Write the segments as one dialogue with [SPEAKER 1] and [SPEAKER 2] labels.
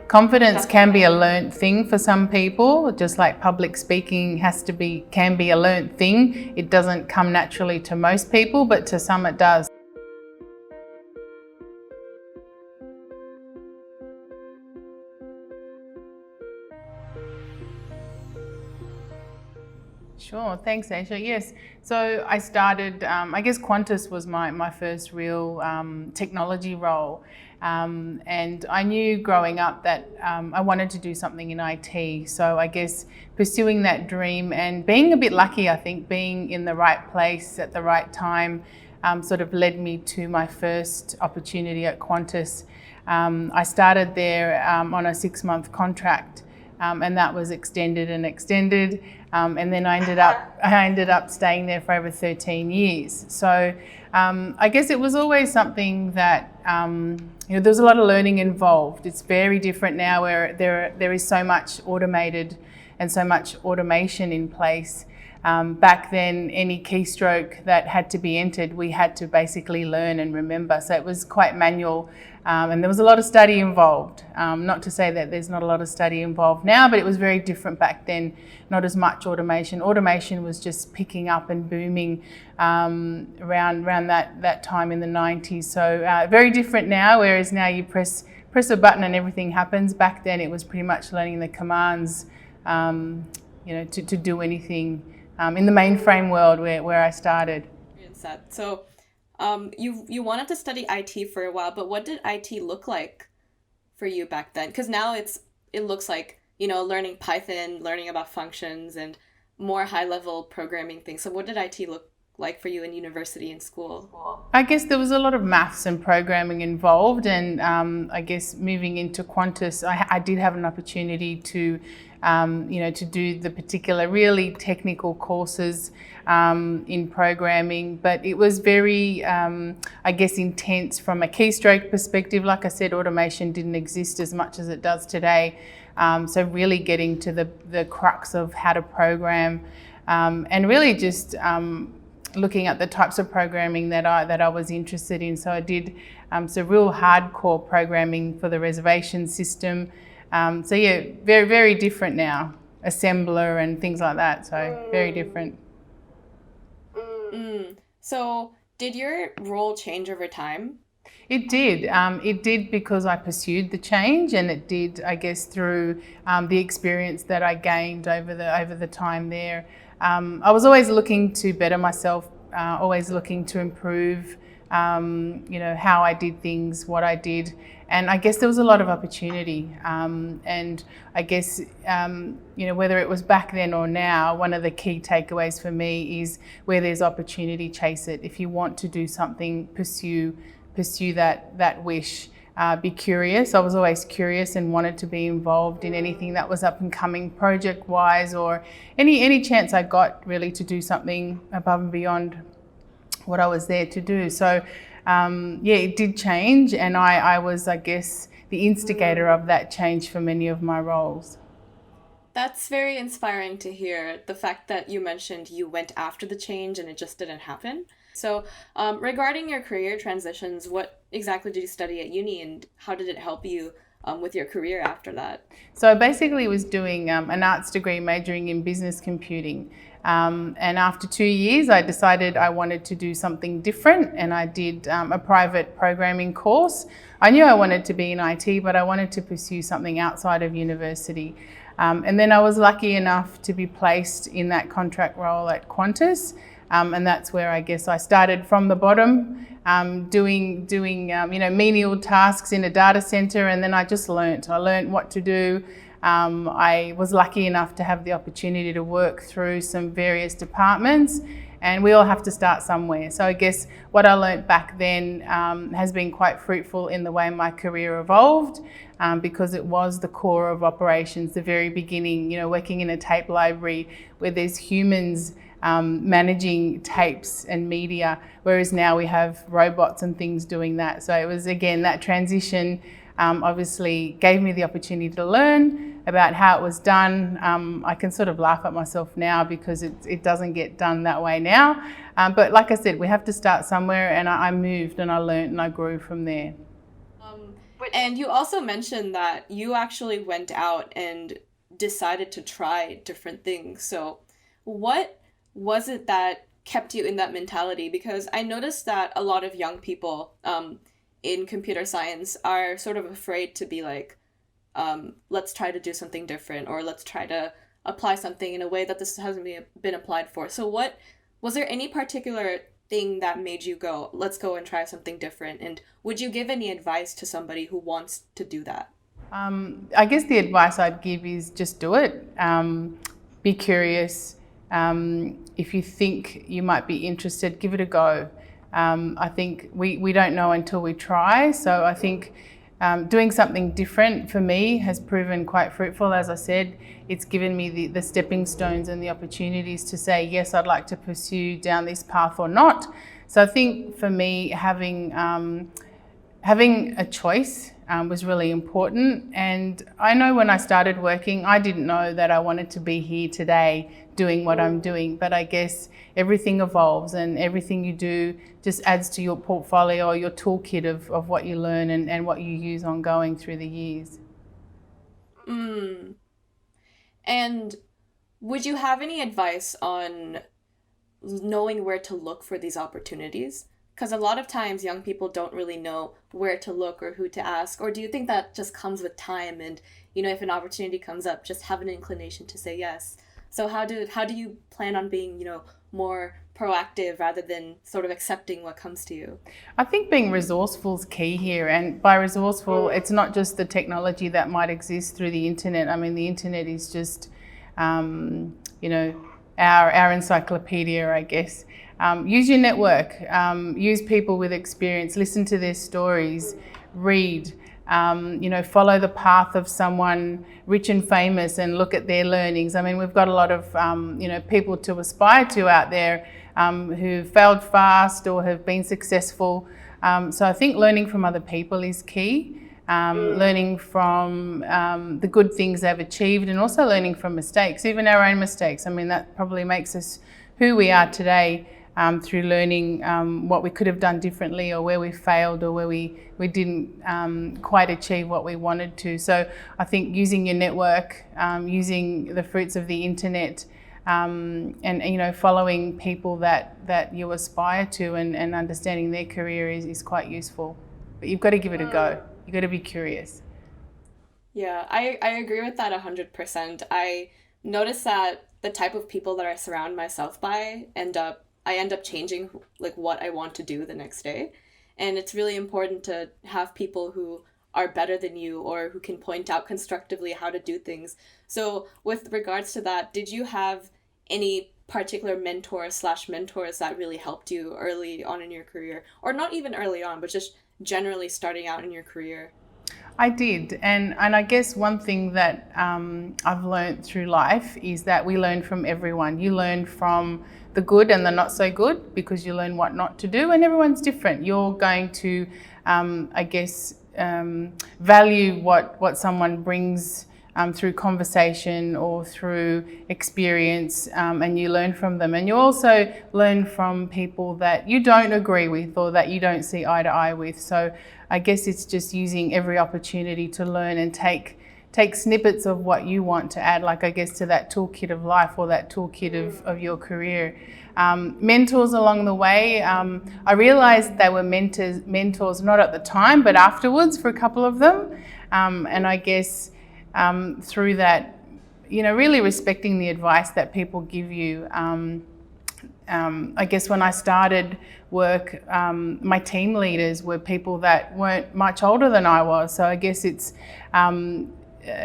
[SPEAKER 1] Confidence can be a learnt thing for some people, just like public speaking can be a learnt thing. It doesn't come naturally to most people, but to some it does. Sure, thanks Aisha. Yes, so I started, I guess Qantas was my first real technology role. And I knew growing up that I wanted to do something in IT. So I guess pursuing that dream and being a bit lucky, I think, being in the right place at the right time sort of led me to my first opportunity at Qantas. I started there on a 6-month contract. And that was extended and extended, and then I ended up staying there for over 13 years. So I guess it was always something that there was a lot of learning involved. It's very different now, where there is so much automated and so much automation in place. Back then, any keystroke that had to be entered, we had to basically learn and remember. So it was quite manual, and there was a lot of study involved. Not to say that there's not a lot of study involved now, but it was very different back then. Not as much automation. Automation was just picking up and booming around that time in the 90s. So very different now, whereas now you press a button and everything happens. Back then, it was pretty much learning the commands, to do anything. In the mainframe world where I started.
[SPEAKER 2] So you wanted to study IT for a while, but what did IT look like for you back then? Because now it looks like, learning Python, learning about functions and more high-level programming things. So what did IT look like for you in university and school?
[SPEAKER 1] I guess there was a lot of maths and programming involved, and I guess moving into Qantas, I did have an opportunity to to do the particular really technical courses in programming, but it was very, intense from a keystroke perspective. Like I said, automation didn't exist as much as it does today. So really getting to the crux of how to program, and really just looking at the types of programming that I was interested in. So I did some real hardcore programming for the reservation system. Very, very different now, assembler and things like that. So very different.
[SPEAKER 2] So did your role change over time?
[SPEAKER 1] It did. It did because I pursued the change, and it did, I guess, through the experience that I gained over the time there. I was always looking to better myself, always looking to improve, how I did things, what I did. And I guess there was a lot of opportunity. And I guess, whether it was back then or now, one of the key takeaways for me is where there's opportunity, chase it. If you want to do something, pursue that wish. Be curious. I was always curious and wanted to be involved in anything that was up and coming project-wise, or any chance I got really to do something above and beyond what I was there to do. So it did change, and I was, I guess, the instigator of that change for many of my roles.
[SPEAKER 2] That's very inspiring to hear, the fact that you mentioned you went after the change and it just didn't happen. So regarding your career transitions, what exactly did you study at uni, and how did it help you with your career after that?
[SPEAKER 1] So I basically was doing an arts degree majoring in business computing. And after 2 years, I decided I wanted to do something different, and I did a private programming course. I knew I wanted to be in IT, but I wanted to pursue something outside of university. And then I was lucky enough to be placed in that contract role at Qantas. And that's where I guess I started from the bottom, doing menial tasks in a data center, and then I just learnt. I learnt what to do. I was lucky enough to have the opportunity to work through some various departments, and we all have to start somewhere. So I guess what I learnt back then has been quite fruitful in the way my career evolved, because it was the core of operations, the very beginning, working in a tape library where there's humans managing tapes and media, whereas now we have robots and things doing that. So it was, again, that transition obviously gave me the opportunity to learn about how it was done. I can sort of laugh at myself now because it doesn't get done that way now. But like I said, we have to start somewhere, and I moved and I learned and I grew from there.
[SPEAKER 2] And you also mentioned that you actually went out and decided to try different things. So what was it that kept you in that mentality? Because I noticed that a lot of young people in computer science are sort of afraid to be like, let's try to do something different, or let's try to apply something in a way that this hasn't been applied for. So what was there any particular thing that made you go, let's go and try something different? And would you give any advice to somebody who wants to do that?
[SPEAKER 1] I guess the advice I'd give is just do it. Be curious. If you think you might be interested, give it a go. I think we don't know until we try. So I think doing something different for me has proven quite fruitful. As I said, it's given me the stepping stones and the opportunities to say, yes, I'd like to pursue down this path or not. So I think for me, having a choice was really important. And I know when I started working, I didn't know that I wanted to be here today doing what I'm doing. But I guess everything evolves, and everything you do just adds to your portfolio or your toolkit of what you learn and what you use ongoing through the years.
[SPEAKER 2] And would you have any advice on knowing where to look for these opportunities? Because a lot of times young people don't really know where to look or who to ask. Or do you think that just comes with time, and, if an opportunity comes up, just have an inclination to say yes? So how do you plan on being, more proactive rather than sort of accepting what comes to you?
[SPEAKER 1] I think being resourceful is key here. And by resourceful, it's not just the technology that might exist through the internet. I mean, the internet is just, our encyclopedia, I guess. Use your network, use people with experience, listen to their stories, read, follow the path of someone rich and famous and look at their learnings. I mean, we've got a lot of, people to aspire to out there who failed fast or have been successful. So I think learning from other people is key. Learning from the good things they've achieved, and also learning from mistakes, even our own mistakes. I mean, that probably makes us who we are today. Through learning what we could have done differently, or where we failed, or where we didn't quite achieve what we wanted to. So I think using your network, using the fruits of the internet, and following people that you aspire to, and understanding their career is quite useful. But you've got to give it a go. You've got to be curious.
[SPEAKER 2] Yeah, I agree with that 100%. I notice that the type of people that I surround myself by I end up changing like what I want to do the next day. And it's really important to have people who are better than you, or who can point out constructively how to do things. So with regards to that, did you have any particular mentors that really helped you early on in your career? Or not even early on, but just generally starting out in your career?
[SPEAKER 1] I did, and I guess one thing that I've learned through life is that we learn from everyone. You learn from the good and the not so good, because you learn what not to do, and everyone's different. You're going to, value what someone brings through conversation or through experience, and you learn from them. And you also learn from people that you don't agree with, or that you don't see eye to eye with. So I guess it's just using every opportunity to learn and take snippets of what you want to add, like I guess, to that toolkit of life, or that toolkit of your career. Mentors along the way, I realised they were mentors not at the time, but afterwards for a couple of them. And I guess through that, really respecting the advice that people give you. I guess when I started work, my team leaders were people that weren't much older than I was. So I guess it's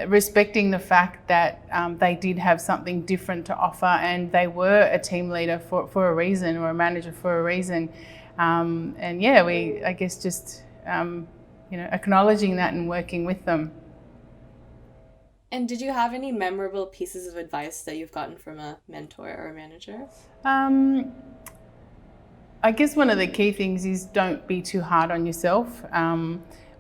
[SPEAKER 1] respecting the fact that they did have something different to offer, and they were a team leader for a reason, or a manager for a reason. Acknowledging that and working with them.
[SPEAKER 2] And did you have any memorable pieces of advice that you've gotten from a mentor or a manager?
[SPEAKER 1] I guess one of the key things is don't be too hard on yourself.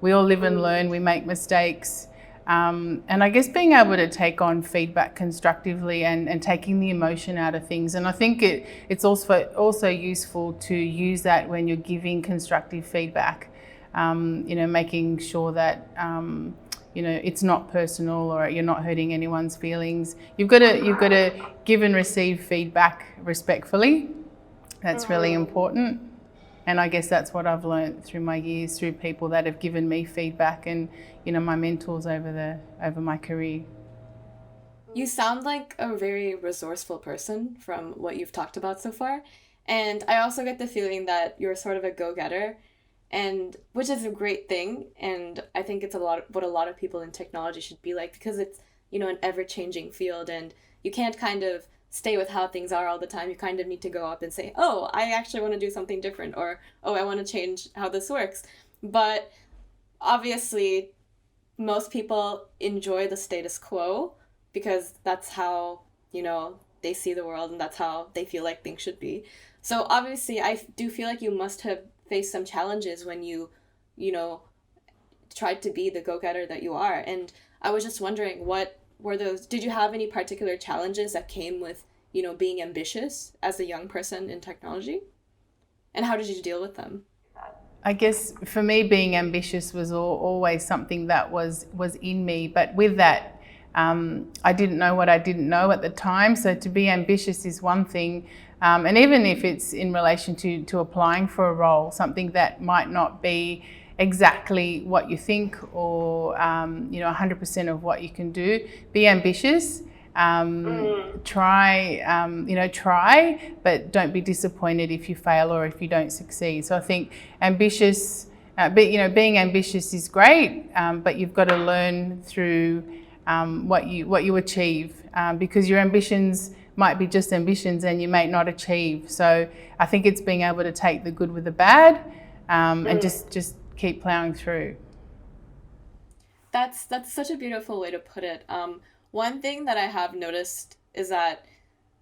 [SPEAKER 1] We all live and learn, we make mistakes. And I guess being able to take on feedback constructively and taking the emotion out of things. And I think it's also useful to use that when you're giving constructive feedback. making sure that it's not personal or you're not hurting anyone's feelings. You've got to give and receive feedback respectfully. That's really important. And I guess that's what I've learned through my years, through people that have given me feedback and, my mentors over my career.
[SPEAKER 2] You sound like a very resourceful person from what you've talked about so far. And I also get the feeling that you're sort of a go-getter, and which is a great thing. And I think it's what a lot of people in technology should be like, because it's, an ever-changing field, and you can't kind of stay with how things are all the time. You kind of need to go up and say, oh, I actually want to do something different, or, oh, I want to change how this works. But obviously, most people enjoy the status quo because that's how, they see the world, and that's how they feel like things should be. So obviously, I do feel like you must have faced some challenges when you tried to be the go-getter that you are. And I was just wondering, what were those? Did you have any particular challenges that came with, being ambitious as a young person in technology? And how did you deal with them?
[SPEAKER 1] I guess for me, being ambitious was always something that was in me. But with that, I didn't know what I didn't know at the time. So to be ambitious is one thing. And even if it's in relation to applying for a role, something that might not be exactly what you think or, 100% of what you can do, be ambitious. Try, but don't be disappointed if you fail or if you don't succeed. So I think being ambitious is great, but you've got to learn through what you achieve, because your ambitions might be just ambitions and you may not achieve. So I think it's being able to take the good with the bad, and just keep plowing through.
[SPEAKER 2] That's such a beautiful way to put it. One thing that I have noticed is that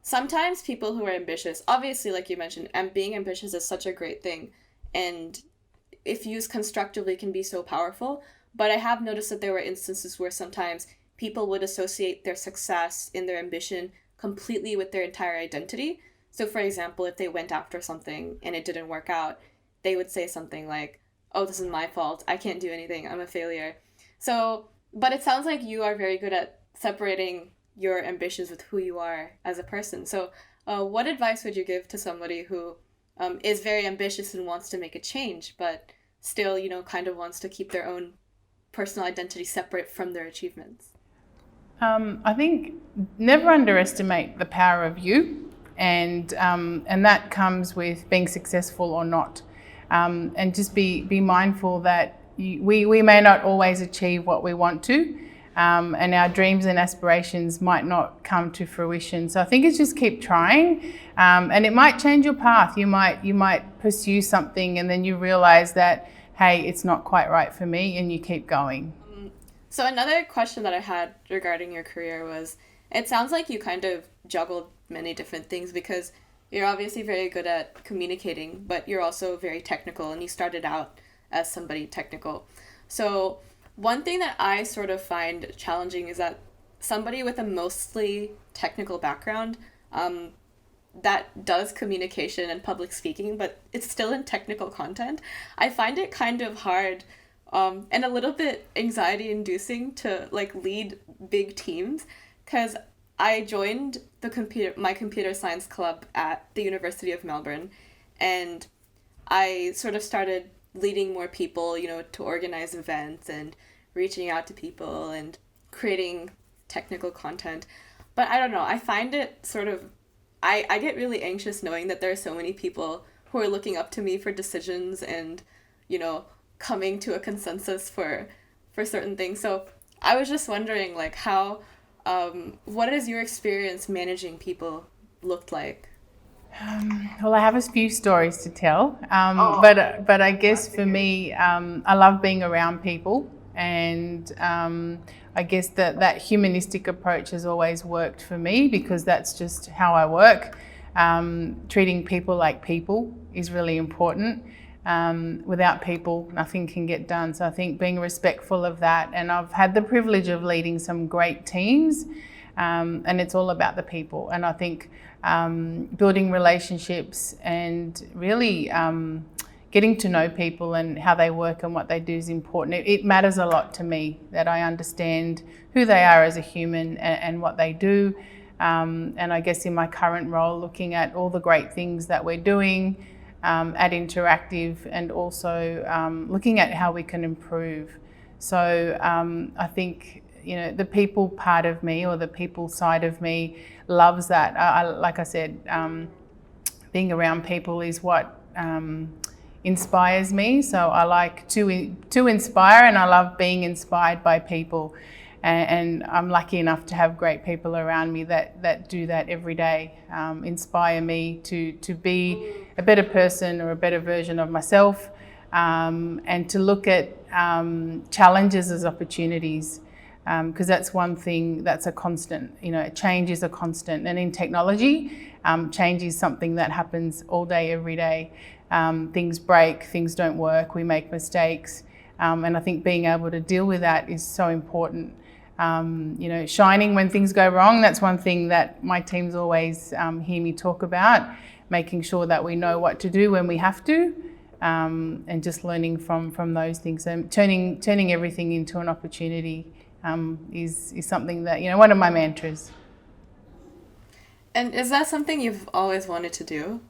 [SPEAKER 2] sometimes people who are ambitious, obviously, like you mentioned, and being ambitious is such a great thing, and if used constructively can be so powerful. But I have noticed that there were instances where sometimes people would associate their success in their ambition completely with their entire identity. So for example, if they went after something and it didn't work out, they would say something like, oh, this is my fault, I can't do anything, I'm a failure. So, but it sounds like you are very good at separating your ambitions with who you are as a person. So what advice would you give to somebody who is very ambitious and wants to make a change, but still, kind of wants to keep their own personal identity separate from their achievements?
[SPEAKER 1] I think never underestimate the power of you, and that comes with being successful or not, and just be mindful that we may not always achieve what we want to, and our dreams and aspirations might not come to fruition. So I think it's just keep trying, and it might change your path. You might pursue something and then you realise that, hey, it's not quite right for me, and you keep going.
[SPEAKER 2] So another question that I had regarding your career was, it sounds like you kind of juggled many different things, because you're obviously very good at communicating, but you're also very technical, and you started out as somebody technical. So one thing that I sort of find challenging is that somebody with a mostly technical background that does communication and public speaking, but it's still in technical content, I find it kind of hard and a little bit anxiety-inducing to lead big teams, because I joined my computer science club at the University of Melbourne, and I sort of started leading more people, to organize events and reaching out to people and creating technical content. But I don't know, I find it sort of, I get really anxious knowing that there are so many people who are looking up to me for decisions and, coming to a consensus for certain things. So I was just wondering, how, what is your experience managing people looked like?
[SPEAKER 1] Well, I have a few stories to tell, but I guess for me, I love being around people, and I guess that humanistic approach has always worked for me, because that's just how I work. Treating people like people is really important. Without people, nothing can get done. So I think being respectful of that, and I've had the privilege of leading some great teams, and it's all about the people. And I think building relationships and really getting to know people and how they work and what they do is important. It matters a lot to me that I understand who they are as a human and what they do. And I guess in my current role, looking at all the great things that we're doing at Interactive, and also looking at how we can improve. So I think, you know, the people part of me, or the people side of me, loves that. Like I said, being around people is what inspires me. So I like to inspire, and I love being inspired by people. And I'm lucky enough to have great people around me that do that every day, inspire me to be a better person or a better version of myself, and to look at challenges as opportunities, because that's one thing that's a constant. You know, change is a constant, and in technology, change is something that happens all day, every day. Things break, things don't work, we make mistakes, and I think being able to deal with that is so important. You know, shining when things go wrong, that's one thing that my teams always hear me talk about, making sure that we know what to do when we have to, and just learning from those things, and turning everything into an opportunity is something that, you know, one of my mantras.
[SPEAKER 2] And is that something you've always wanted to do,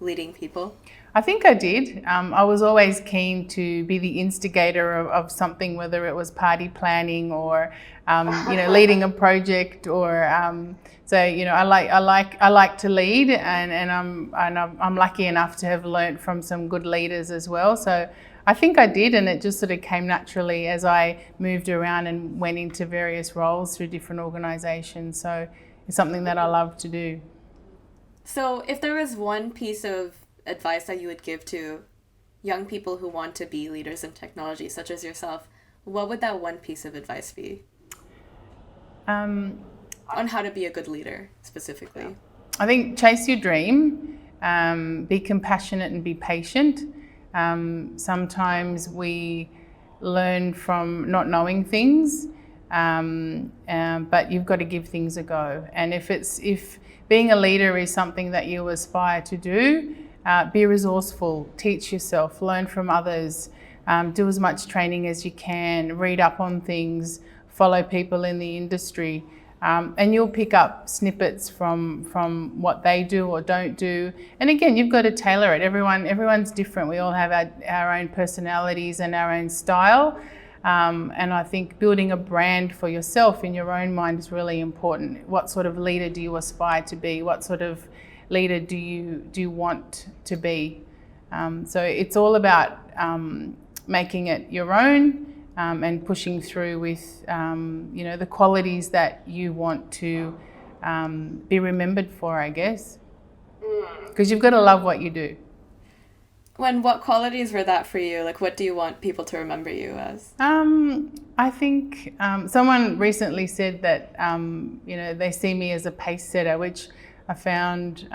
[SPEAKER 2] leading people?
[SPEAKER 1] I think I did. I was always keen to be the instigator of something, whether it was party planning or, you know, leading a project, or so, you know, I like to lead, and I'm lucky enough to have learnt from some good leaders as well. So I think I did, and it just sort of came naturally as I moved around and went into various roles through different organisations. So it's something that I love to do.
[SPEAKER 2] So if there was one piece of advice that you would give to young people who want to be leaders in technology, such as yourself, what would that one piece of advice be? On how to be a good leader, specifically.
[SPEAKER 1] I think chase your dream, be compassionate and be patient. Sometimes we learn from not knowing things, but you've got to give things a go. And if being a leader is something that you aspire to do, be resourceful, teach yourself, learn from others, do as much training as you can, read up on things, follow people in the industry, and you'll pick up snippets from what they do or don't do. And again, you've got to tailor it. Everyone's different. We all have our own personalities and our own style. And I think building a brand for yourself in your own mind is really important. What sort of leader do you aspire to be? What sort of leader do you want to be? So it's all about making it your own, and pushing through with you know, the qualities that you want to be remembered for, I guess, because you've got to love what you do.
[SPEAKER 2] What qualities were that for you? Like, what do you want people to remember you as?
[SPEAKER 1] I think someone recently said that you know, they see me as a pace setter, which I found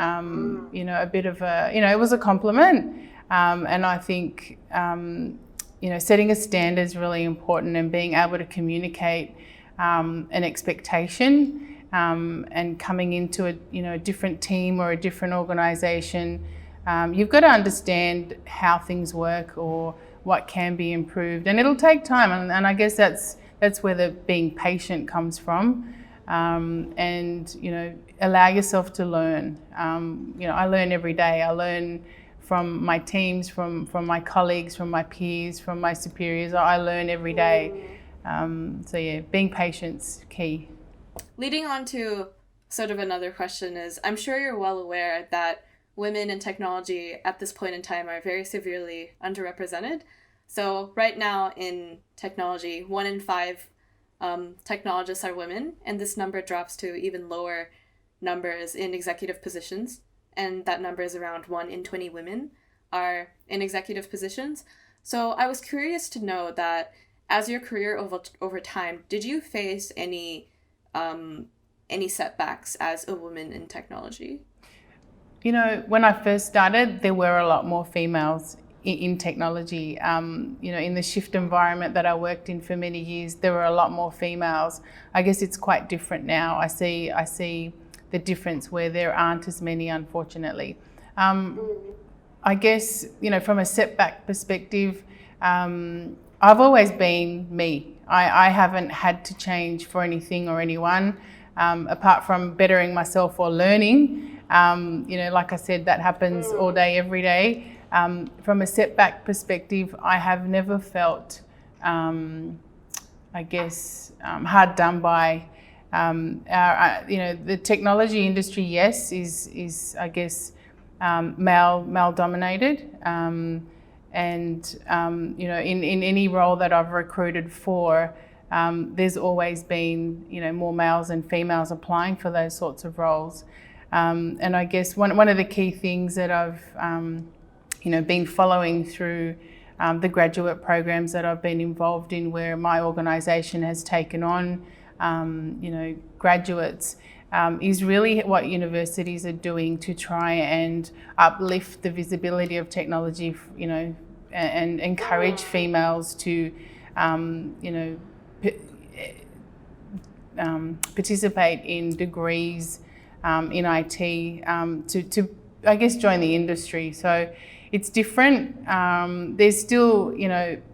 [SPEAKER 1] you know, a bit of a, you know, it was a compliment, and I think you know, setting a standard is really important, and being able to communicate an expectation, and coming into a, you know, a different team or a different organisation. You've got to understand how things work or what can be improved, and it'll take time. And I guess that's where the being patient comes from, and, you know, allow yourself to learn. You know, I learn every day. I learn from my teams, from my colleagues, from my peers, from my superiors. I learn every day. So yeah, being patient's key.
[SPEAKER 2] Leading on to sort of another question is, I'm sure you're well aware that women in technology at this point in time are very severely underrepresented. So right now in technology, 1 in 5 technologists are women, and this number drops to even lower numbers in executive positions. And that number is around 1 in 20 women are in executive positions. So I was curious to know that as your career over time, did you face any setbacks as a woman in technology?
[SPEAKER 1] You know, when I first started, there were a lot more females in technology. You know, in the shift environment that I worked in for many years, there were a lot more females. I guess it's quite different now. I see the difference where there aren't as many, unfortunately. I guess, from a setback perspective, I've always been me. I haven't had to change for anything or anyone, apart from bettering myself or learning. Like I said, that happens all day, every day. From a setback perspective, I have never felt, hard done by. The technology industry, yes, is I guess male dominated, in any role that I've recruited for, there's always been more males than females applying for those sorts of roles, and I guess one of the key things that I've been following through the graduate programs that I've been involved in, where my organisation has taken on graduates, is really what universities are doing to try and uplift the visibility of technology, and encourage females to, participate in degrees in IT, to I guess join the industry. So it's different. There's still,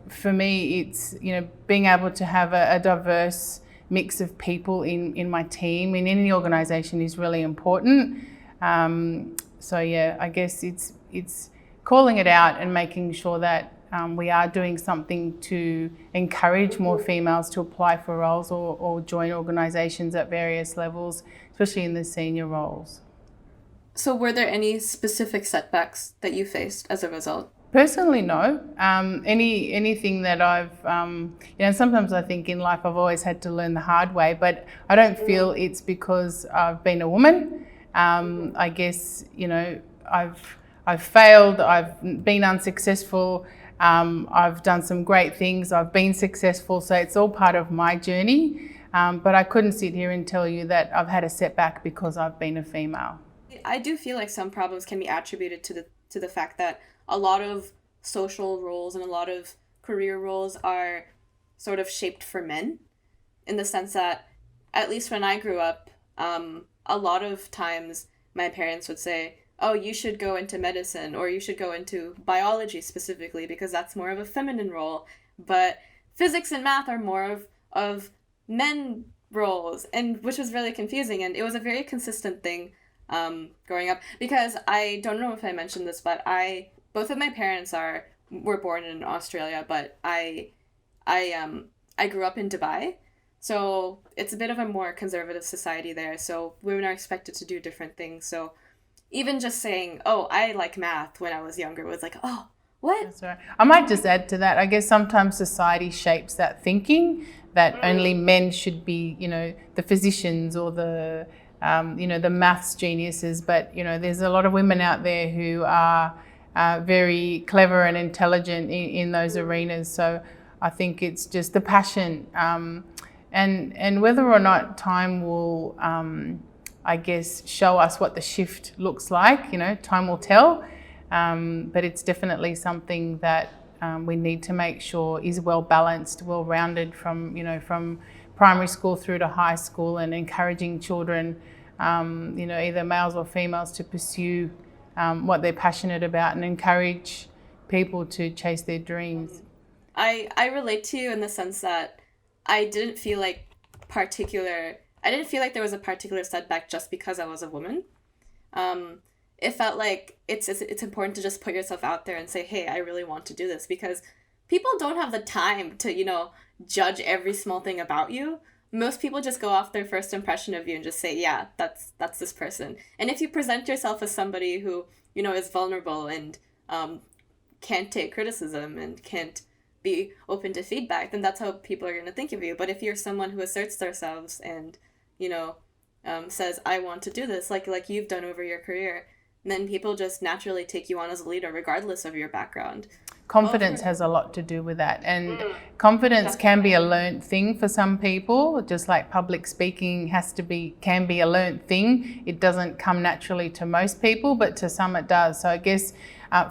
[SPEAKER 1] for me, it's, being able to have a diverse mix of people in my team, in any organisation, is really important. So yeah, I guess it's calling it out and making sure that we are doing something to encourage more females to apply for roles or join organisations at various levels, especially in the senior roles.
[SPEAKER 2] So were there any specific setbacks that you faced as a result?
[SPEAKER 1] Personally, no. Anything that I've, sometimes I think in life I've always had to learn the hard way, but I don't feel it's because I've been a woman. I guess, I've failed, I've been unsuccessful, I've done some great things, I've been successful, so it's all part of my journey. But I couldn't sit here and tell you that I've had a setback because I've been a female.
[SPEAKER 2] I do feel like some problems can be attributed to the fact that a lot of social roles and a lot of career roles are sort of shaped for men, in the sense that, at least when I grew up, a lot of times my parents would say, oh, you should go into medicine, or you should go into biology specifically, because that's more of a feminine role. But physics and math are more of men roles, and which was really confusing. And it was a very consistent thing growing up, because I don't know if I mentioned this, but both of my parents were born in Australia, but I grew up in Dubai, so it's a bit of a more conservative society there. So women are expected to do different things. So even just saying, oh, I like math when I was younger was like, oh, what? That's
[SPEAKER 1] right. I might just add to that. I guess sometimes society shapes that thinking that only men should be, the physicians or the the maths geniuses, but there's a lot of women out there who are very clever and intelligent in those arenas. So I think it's just the passion, and whether or not time will, I guess, show us what the shift looks like. Time will tell, but it's definitely something that we need to make sure is well balanced, well rounded from from primary school through to high school, and encouraging children, either males or females, to pursue what they're passionate about, and encourage people to chase their dreams.
[SPEAKER 2] I relate to you in the sense that I didn't feel like there was a particular setback just because I was a woman. It felt like it's important to just put yourself out there and say, hey, I really want to do this, because people don't have the time to, judge every small thing about you. Most people just go off their first impression of you and just say, yeah, that's this person. And if you present yourself as somebody who, is vulnerable and can't take criticism and can't be open to feedback, then that's how people are going to think of you. But if you're someone who asserts themselves and, says, I want to do this, like you've done over your career, then people just naturally take you on as a leader regardless of your background.
[SPEAKER 1] Confidence has a lot to do with that, and confidence can be a learned thing for some people, just like public speaking can be a learned thing. It doesn't come naturally to most people, but to some it does. So I guess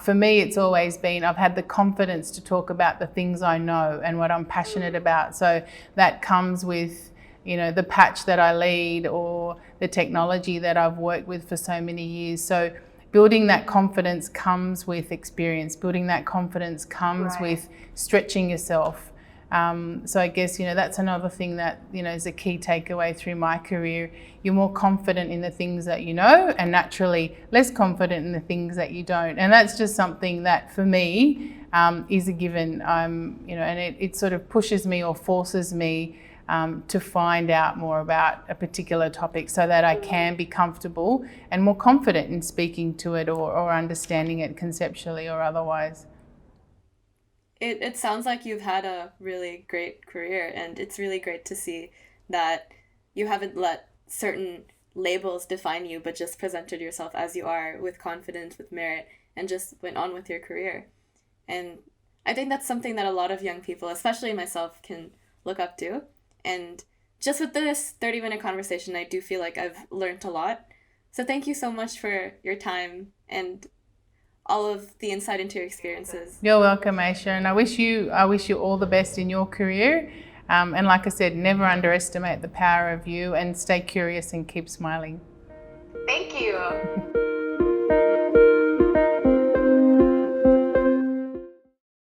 [SPEAKER 1] for me, it's always been, I've had the confidence to talk about the things I know and what I'm passionate about. So that comes with, the patch that I lead or the technology that I've worked with for so many years. So building that confidence comes with experience. Building that confidence comes with stretching yourself. So I guess, that's another thing that, is a key takeaway through my career. You're more confident in the things that you know, and naturally less confident in the things that you don't. And that's just something that for me is a given. And it sort of pushes me or forces me to find out more about a particular topic so that I can be comfortable and more confident in speaking to it or understanding it conceptually or otherwise.
[SPEAKER 2] It sounds like you've had a really great career, and it's really great to see that you haven't let certain labels define you, but just presented yourself as you are with confidence, with merit, and just went on with your career. And I think that's something that a lot of young people, especially myself, can look up to. And just with this 30-minute conversation, I do feel like I've learned a lot. So thank you so much for your time and all of the insight into your experiences.
[SPEAKER 1] You're welcome, Ayesha, and I wish you all the best in your career. And like I said, never underestimate the power of you, and stay curious and keep smiling.
[SPEAKER 2] Thank you.